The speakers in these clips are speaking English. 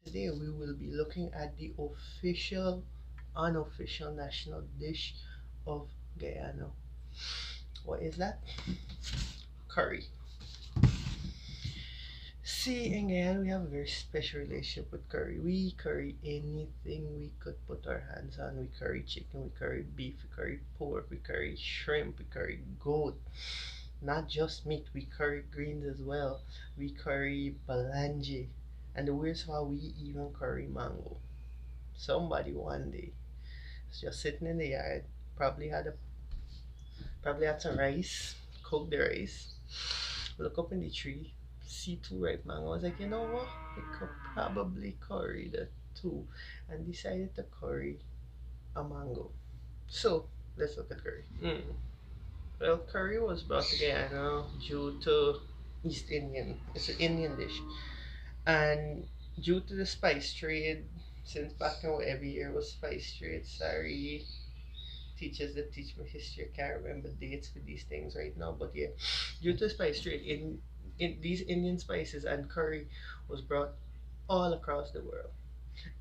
Today we will be looking at the official, unofficial national dish of Guyana. What is that? Curry. See, in Guyana we have a very special relationship with curry. We curry anything we could put our hands on. We curry chicken, we curry beef, we curry pork, we curry shrimp, we curry goat. Not just meat, we curry greens as well. We curry balanji. And the weirdest part, we even curry mango. Somebody one day was just sitting in the yard, probably had a probably had some rice, cooked the rice, look up in the tree, see two ripe mango. I was like, you know what? I could probably curry the two, and decided to curry a mango. So let's look at curry. Well, curry was brought to Guyana due to East Indian. It's an Indian dish, and due to the spice trade, since back in every year was spice trade. Sorry, teachers that teach me history, I can't remember dates for these things right now. But yeah, due to spice trade, in these Indian spices and curry was brought all across the world,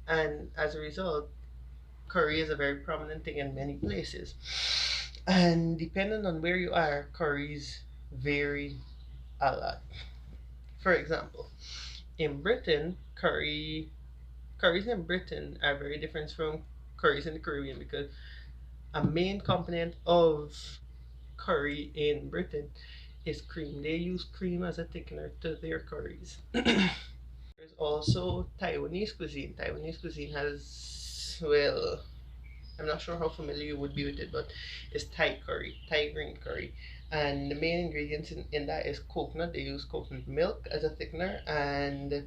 and as a result, curry is a very prominent thing in many places. And depending on where you are, curries vary a lot. For example, in Britain, curries in Britain are very different from curries in the Caribbean because a main component of curry in Britain is cream. They use cream as a thickener to their curries. There's also Taiwanese cuisine. Taiwanese cuisine has, well, I'm not sure how familiar you would be with it, but it's Thai curry, Thai green curry. And the main ingredients in that is coconut. They use coconut milk as a thickener and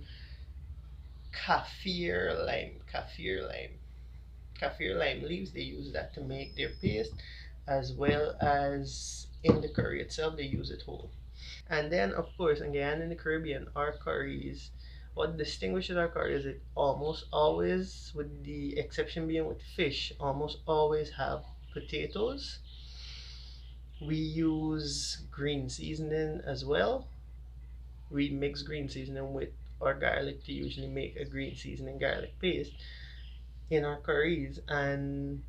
kaffir lime leaves. They use that to make their paste, as well as in the curry itself, they use it whole. And then, of course, again in the Caribbean, our curries, what distinguishes our curry is it almost always, with the exception being with fish, almost always have potatoes. We use green seasoning as well. We mix green seasoning with our garlic to usually make a green seasoning garlic paste in our curries, and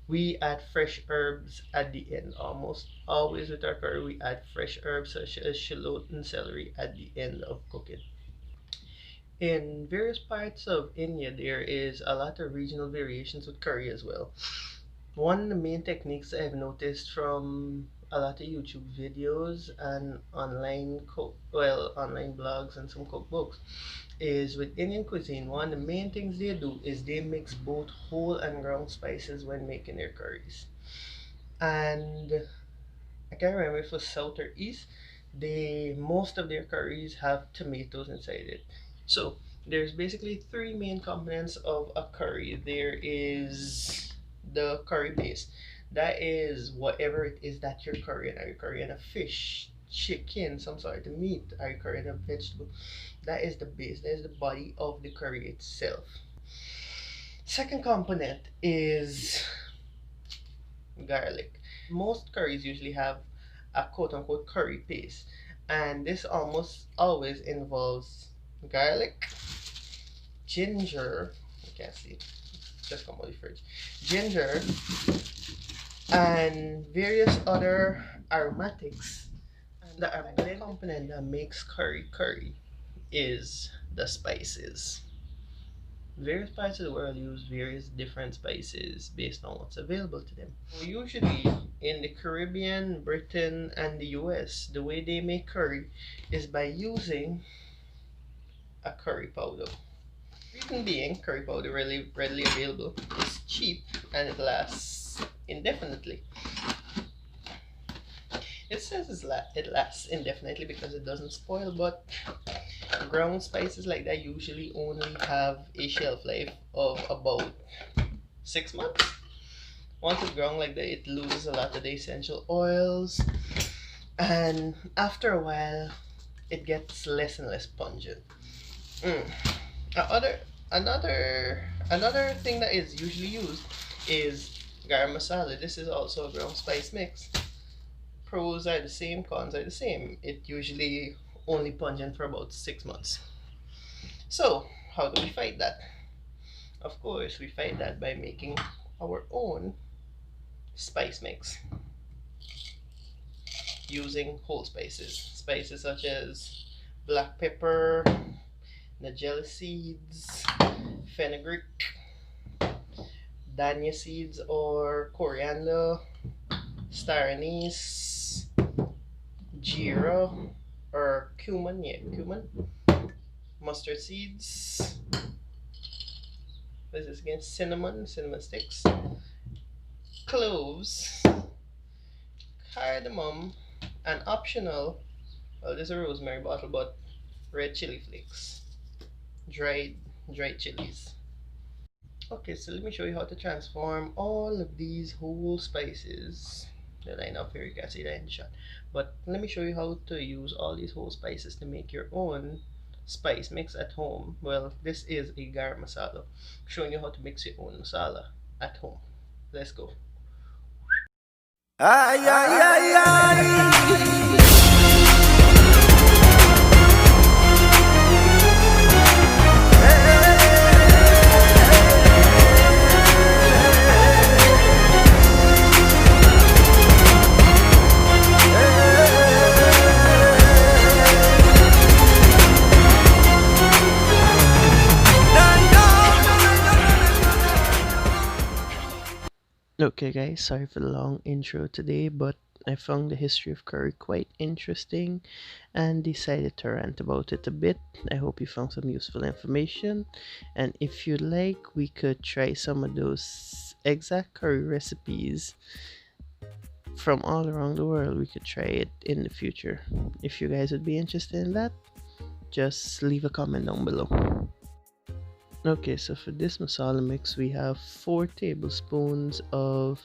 we add fresh herbs at the end. Almost always with our curry, we add fresh herbs such as shallot and celery at the end of cooking. In various parts of India, there is a lot of regional variations with curry as well. One of the main techniques I've noticed from a lot of YouTube videos and online blogs and some cookbooks is with Indian cuisine, one of the main things they do is they mix both whole and ground spices when making their curries. And I can't remember if it was south or east, they most of their curries have tomatoes inside it. So there's basically three main components of a curry. There is the curry base. That is whatever it is that you're currying. Are you currying a fish, chicken, some sort of meat? Are you currying a vegetable? That is the base. That is the body of the curry itself. Second component is garlic. Most curries usually have a quote unquote curry paste, and this almost always involves garlic, ginger. You can't see it, just come out of the fridge. Ginger and various other aromatics. And the blend component that makes curry is the spices. Various parts of the world use various different spices based on what's available to them. Usually, in the Caribbean, Britain, and the US, the way they make curry is by using a curry powder. Reason being, curry powder really readily available, it's cheap, and it lasts indefinitely. It says it lasts indefinitely because it doesn't spoil, but ground spices like that usually only have a shelf life of about 6 months. Once it's ground like that, it loses a lot of the essential oils, and after a while, it gets less and less pungent. Another another thing that is usually used is garam masala. This is also a ground spice mix. Pros are the same, cons are the same. It usually only pungent for about 6 months. So, how do we fight that? Of course, we fight that by making our own spice mix using whole spices. Spices such as black pepper, nigella seeds, fenugreek, dhanya seeds or coriander, star anise, geera or cumin, yeah, cumin, mustard seeds. What is this again? Cinnamon sticks, cloves, cardamom, and optional, well, there's a rosemary bottle, but red chili flakes, dried dried chilies. Okay, so let me show you how to transform all of these whole spices. The line of here, you can see that in the shot. But let me show you how to use all these whole spices to make your own spice mix at home. Well, this is a garam masala, showing you how to mix your own masala at home. Let's go. Ay, ay, ay, ay. Okay, guys, sorry for the long intro today, but I found the history of curry quite interesting and decided to rant about it a bit. I hope you found some useful information, and if you like, we could try some of those exact curry recipes from all around the world. We could try it in the future. If you guys would be interested in that, just leave a comment down below. Okay, so for this masala mix, we have 4 tablespoons of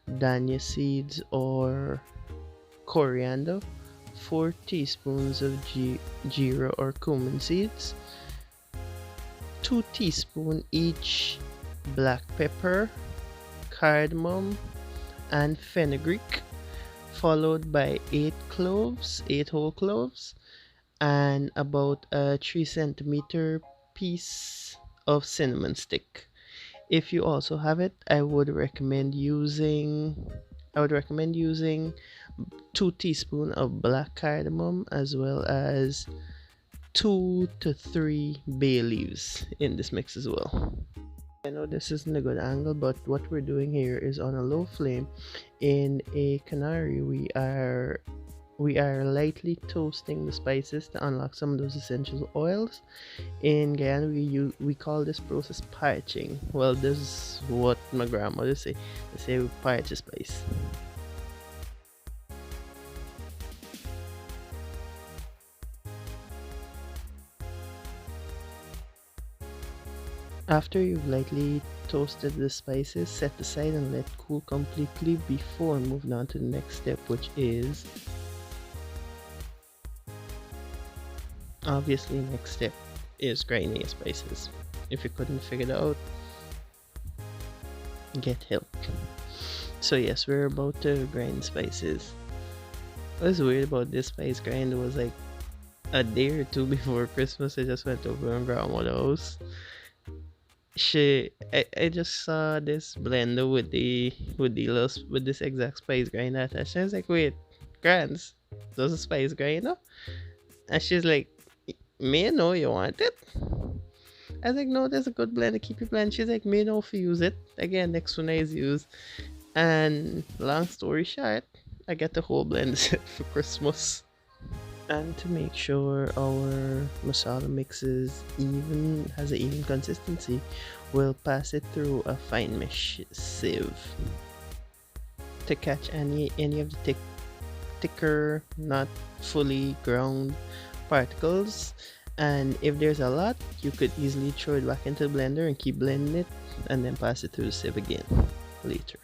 dhanya seeds or coriander, 4 teaspoons of geera or cumin seeds, 2 teaspoons each black pepper, cardamom, and fenugreek, followed by 8 cloves, 8 whole cloves, and about a 3 centimeter piece of cinnamon stick. If you also have it, I would recommend using 2 teaspoons of black cardamom as well as 2 to 3 bay leaves in this mix as well. I know this isn't a good angle, but what we're doing here is on a low flame. In a canary, we are lightly toasting the spices to unlock some of those essential oils. In Guyana, we call this process parching. Well, this is what my grandmother say. They say we parch the spice. After you've lightly toasted the spices, set aside and let cool completely before moving on to the next step, which is obviously next step is grinding your spices. If you couldn't figure it out, get help. So yes, we're about to grind spices. What's weird about this spice grind was like a day or two before Christmas, I just went over to grandmother's house. I just saw this blender with this exact spice grinder attached. I was like, wait, Grands, does a spice grinder? And she's like, me know you want it. I was like, no, there's a good blender, keep it blend. She's like, me know if you use it. Again, next one is used. And long story short, I get the whole blend set for Christmas. And to make sure our masala mixes has an even consistency, we'll pass it through a fine mesh sieve to catch any of the thicker, not fully ground particles. And if there's a lot, you could easily throw it back into the blender and keep blending it, and then pass it through the sieve again later.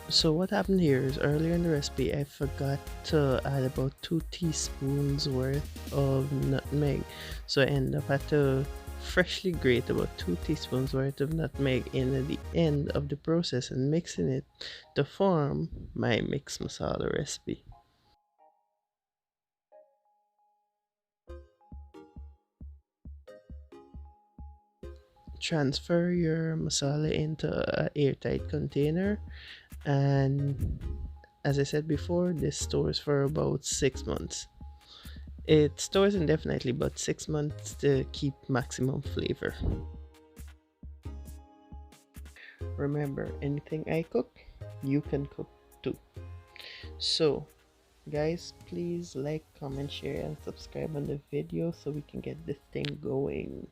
So what happened here is earlier in the recipe I forgot to add about 2 teaspoons worth of nutmeg, so I end up had to freshly grate about 2 teaspoons worth of nutmeg in at the end of the process and mixing it to form my mixed masala recipe. transfer your masala into an airtight container, and as I said before, this stores for about 6 months. It stores indefinitely, but 6 months to keep maximum flavor. Remember, anything I cook, you can cook too. So, guys, please like, comment, share, and subscribe on the video so we can get this thing going.